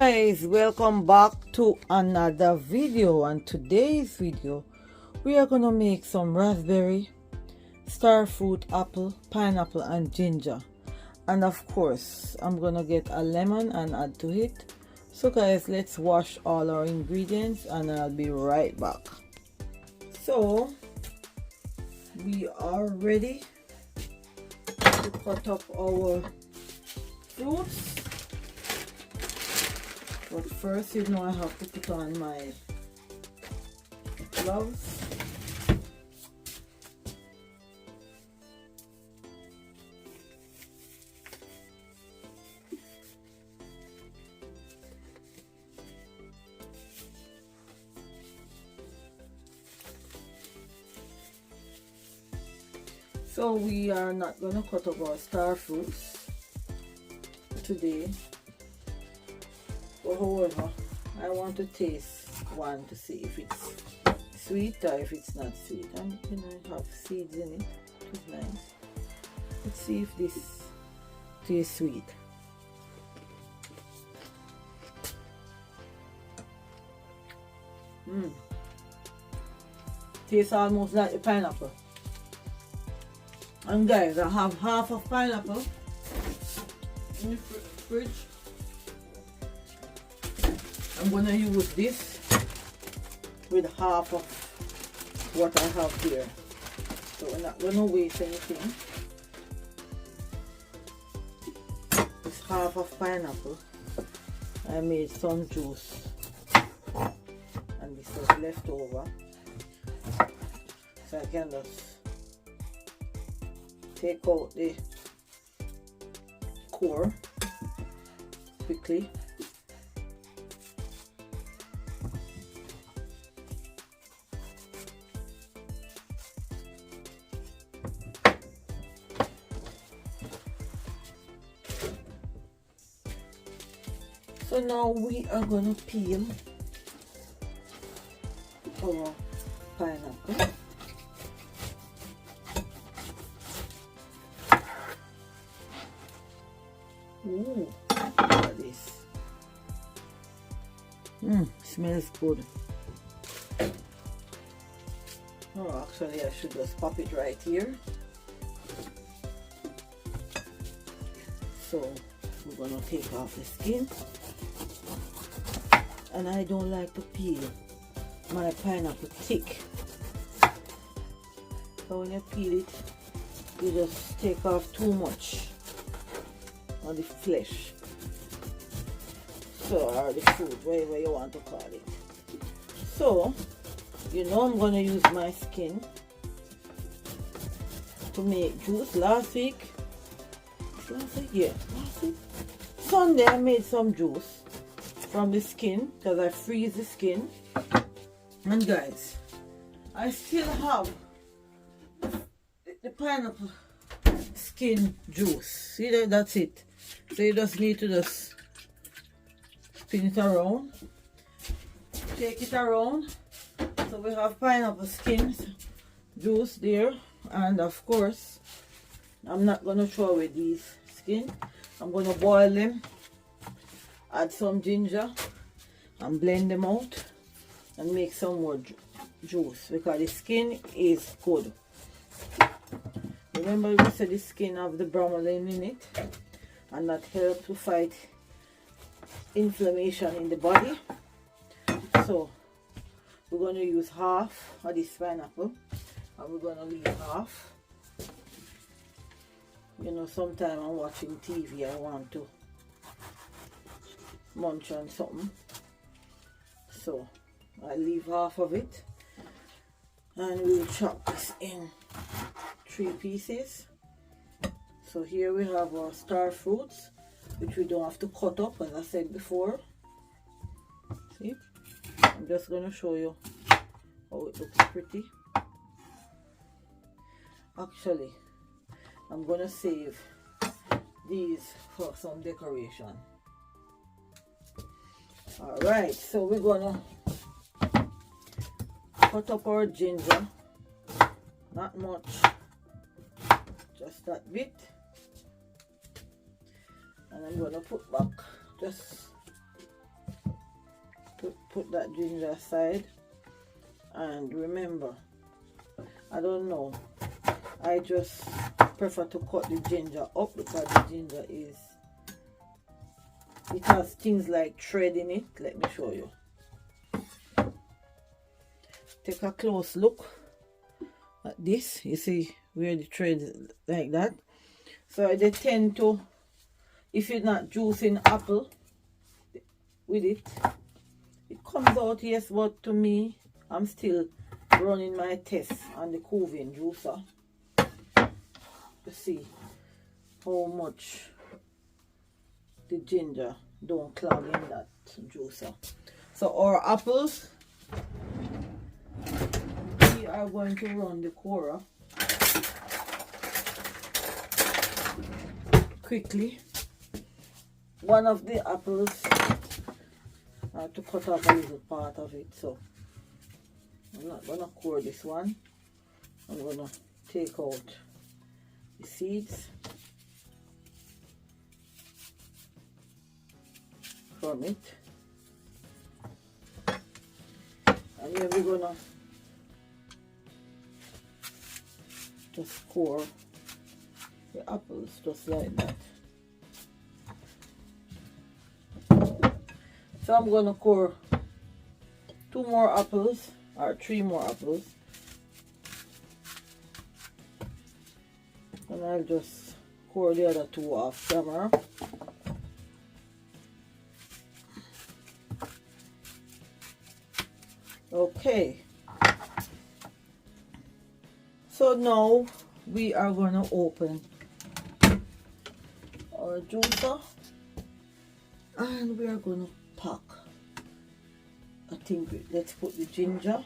Guys, welcome back to another video, and today's video we are gonna make some raspberry, starfruit, apple, pineapple and ginger, and of course I'm gonna get a lemon and add to it. So guys, let's wash all our ingredients and I'll be right back. So we are ready to cut up our fruits. But first, you know, I have to put on my gloves. So we are not going to cut up our star fruits today. But however, I want to taste one to see if it's sweet or if it's not sweet. And you know, it have seeds in it, which is nice. Let's see if this tastes sweet. Tastes almost like a pineapple. And guys, I have half of pineapple in the fridge. I'm going to use this with half of what I have here. So we're not going to waste anything. This half of pineapple, I made some juice. And this was left over. So I can just take out the core quickly. So now we are going to peel our pineapple. Ooh, look at this. Smells good. Oh, actually I should just pop it right here. So we're going to take off the skin. And I don't like to peel my pineapple thick. So when you peel it, you just take off too much of the flesh. So, or the fruit, whatever you want to call it. So, you know I'm going to use my skin to make juice. Last week, Sunday I made some juice from the skin because I freeze the skin. And guys, I still have the pineapple skin juice. See that? That's it. So you just need to just spin it around, take it around. So we have pineapple skin juice there, and of course I'm not going to throw away these skin. I'm going to boil them, add some ginger and blend them out and make some more juice because the skin is good. Remember we said the skin have the bromelain in it, and that helps to fight inflammation in the body. So we're going to use half of this pineapple and we're going to leave half. You know, sometimes I'm watching TV, I want to munch on something, so I leave half of it and we'll chop this in 3 pieces. So here we have our star fruits, which we don't have to cut up, as I said before. See, I'm just going to show you how it looks pretty. Actually, I'm going to save these for some decoration. Alright, so we're going to cut up our ginger. Not much, just that bit. And I'm going to put back just put that ginger aside. And remember, I don't know, I just prefer to cut the ginger up because the ginger it has things like thread in it. Let me show you. Take a close look at this. You see where the thread is like that. So they tend to, if you're not juicing apple with it, it comes out, yes, but to me, I'm still running my tests on the Coven juicer to see how much the ginger don't clog in that juicer. So our apples, we are going to run the core quickly. One of the apples, I have to cut off a little part of it, so I'm not gonna core this one. I'm gonna take out the seeds from it, and then we're gonna just core the apples just like that. So I'm gonna core 2 more apples or 3 more apples, and I'll just core the other 2 off camera. Okay, so now we are going to open our juicer and we are going to pack. I think let's put the ginger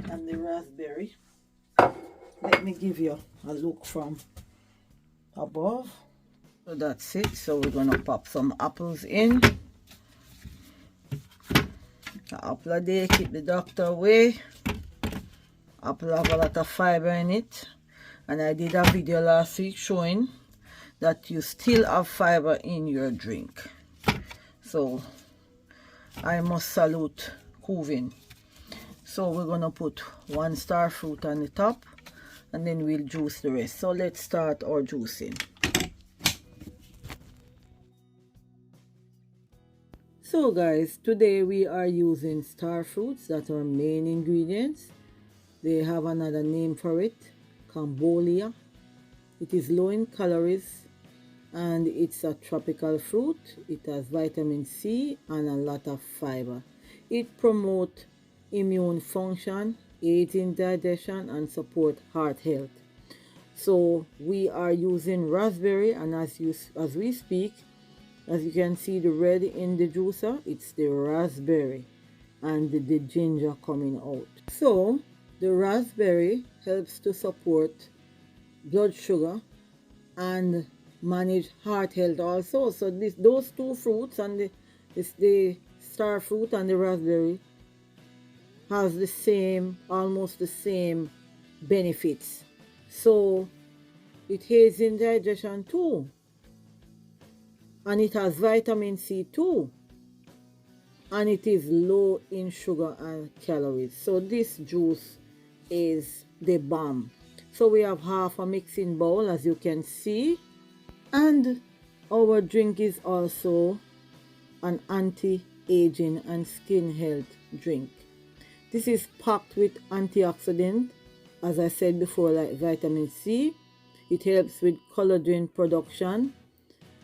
and the raspberry. Let me give you a look from above. So that's it. So we're gonna pop some apples in. An apple a day keep the doctor away. Apple have a lot of fiber in it, and I did a video last week showing that you still have fiber in your drink. So I must salute Coven. So we're gonna put 1 Starfruit on the top, and then we'll juice the rest. So let's start our juicing. So guys, today we are using Starfruits. That's our main ingredients. They have another name for it, Carambola. It is low in calories and it's a tropical fruit. It has vitamin C and a lot of fiber. It promotes immune function, aids in digestion, and support heart health. So we are using raspberry, and as we speak, as you can see the red in the juicer, it's the raspberry and the ginger coming out. So the raspberry helps to support blood sugar and manage heart health also. So those 2 fruits, and the star fruit and the raspberry, has the same, almost the same benefits. So it aids in digestion too, and it has vitamin C too, and it is low in sugar and calories. So this juice is the bomb. So we have half a mixing bowl, as you can see, and our drink is also an anti-aging and skin health drink. This is packed with antioxidants, as I said before, like vitamin C. It helps with collagen production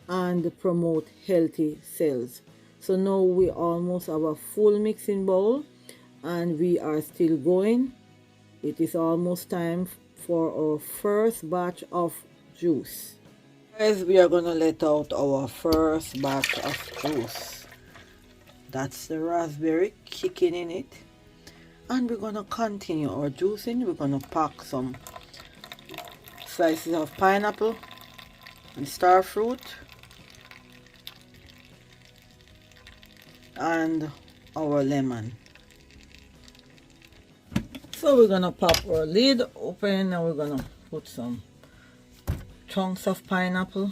and promote healthy cells. So now we almost have a full mixing bowl and we are still going. It is almost time for our first batch of juice. Guys, we are gonna let out our first batch of juice. That's the raspberry kicking in it, and we're gonna continue our juicing. We're gonna pack some slices of pineapple and starfruit and our lemon. So we're gonna pop our lid open and we're gonna put some chunks of pineapple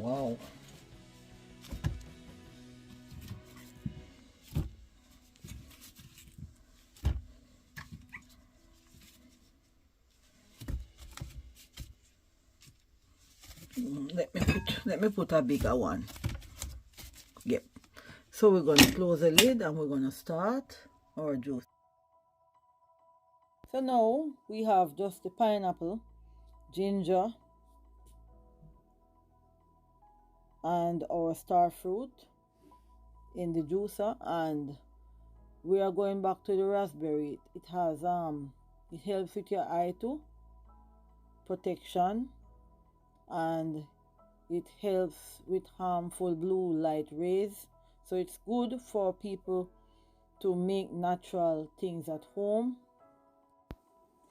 Wow. Let me put a bigger one. Yep. So we're going to close the lid and we're going to start our juice. So now we have just the pineapple, ginger, and our star fruit in the juicer, and we are going back to the raspberry. It has it helps with your eye too, protection, and it helps with harmful blue light rays. So it's good for people to make natural things at home.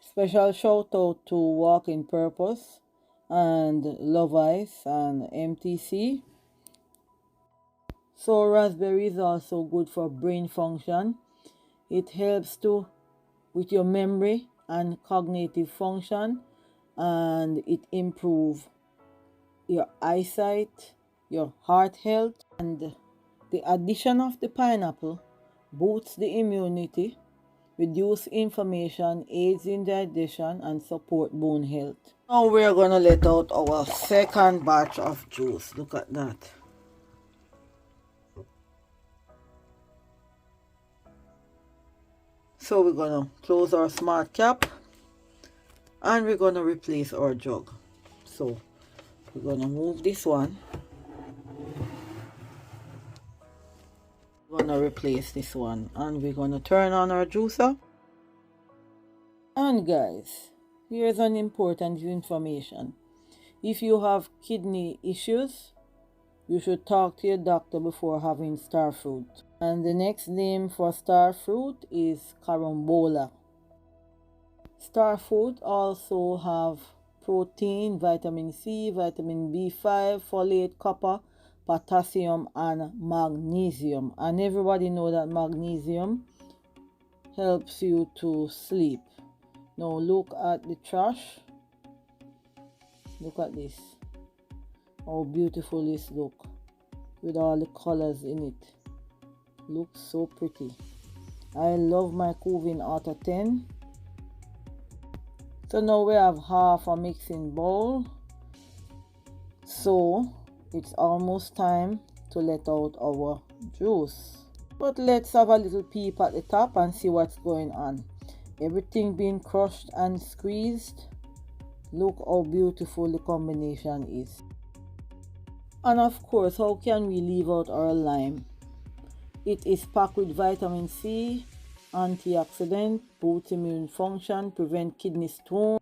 Special shout out to Walking Purpose and Love Ice and MTC. So raspberry is also good for brain function. It helps to with your memory and cognitive function, and it improves your eyesight, your heart health, and the addition of the pineapple boosts the immunity, reduce inflammation, aids in digestion, and support bone health. Now we're gonna let out our second batch of juice. Look at that. So we're gonna close our smart cap and we're gonna replace our jug. So we're gonna move this one. We're gonna replace this one and we're gonna turn on our juicer. And guys, here's an important information. If you have kidney issues, you should talk to your doctor before having starfruit. And the next name for starfruit is carambola. Starfruit also have protein, vitamin C, vitamin B5, folate, copper, potassium, and magnesium. And everybody know that magnesium helps you to sleep. Now look at the trash. Look at this. How beautiful this look with all the colors in it. Looks so pretty. I love my Covin out of 10. So now we have half a mixing bowl. So it's almost time to let out our juice. But let's have a little peep at the top and see what's going on. Everything being crushed and squeezed. Look how beautiful the combination is. And of course, how can we leave out our lime? It is packed with vitamin C, antioxidant, boosts immune function, prevent kidney stone.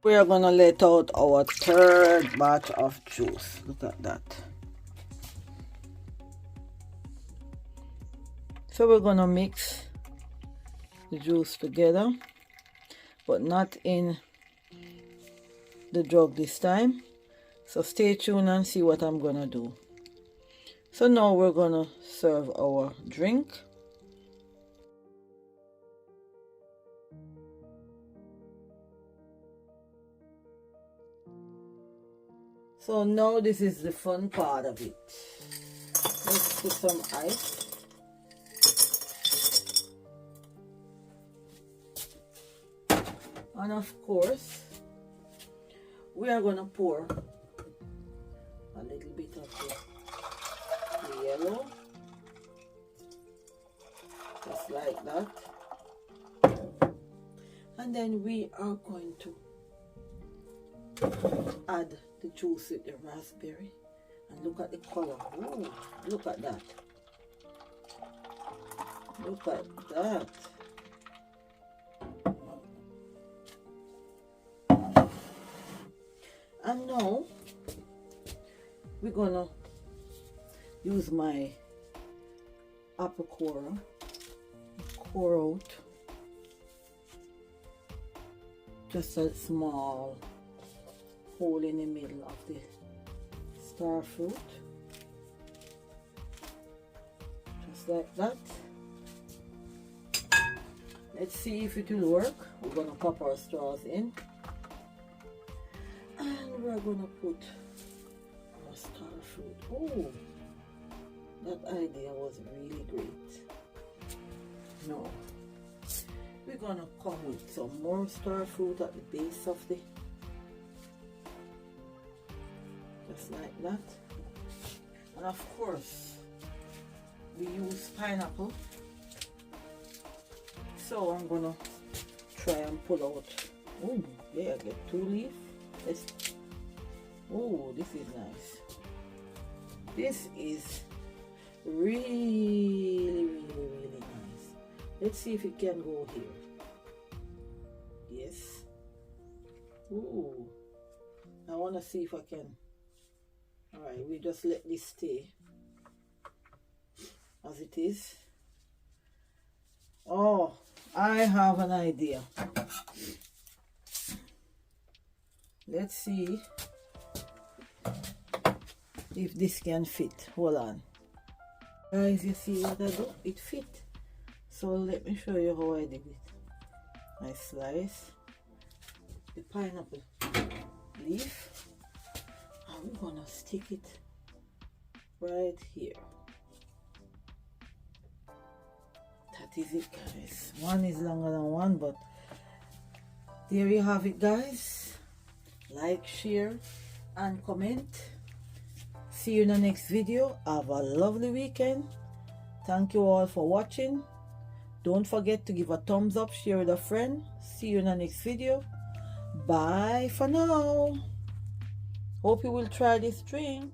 We are gonna let out our third batch of juice. Look at that. So we're gonna mix the juice together, but not in the jug this time. So stay tuned and see what I'm gonna do. So now we're gonna serve our drink. So now this is the fun part of it. Let's put some ice. And of course, we are gonna pour a little bit of the yellow, just like that, and then we are going to add the juice with the raspberry, and look at the color. Ooh, look at that. Look at that. And now we're gonna use my apple core out just a small hole in the middle of the star fruit, just like that. Let's see if it will work. We're gonna pop our straws in and we're gonna put our star fruit. Oh, that idea was really great. No, we're gonna come with some more star fruit at the base of the, just like that. And of course we use pineapple, so I'm gonna try and pull out. Oh yeah, I get 2 leaves. Oh, this is nice. This is really nice. Let's see if it can go here. Yes. Ooh, I want to see if I can. All right, we just let this stay as it is. Oh, I have an idea. Let's see if this can fit. Hold on, guys. You see what I do? It fit. So let me show you how I did it. I slice the pineapple leaf and we're gonna stick it right here. That is it, guys. One is longer than one, but there you have it, guys. Like, share and comment. See you in the next video. Have a lovely weekend. Thank you all for watching. Don't forget to give a thumbs up, share with a friend. See you in the next video. Bye for now. Hope you will try this drink.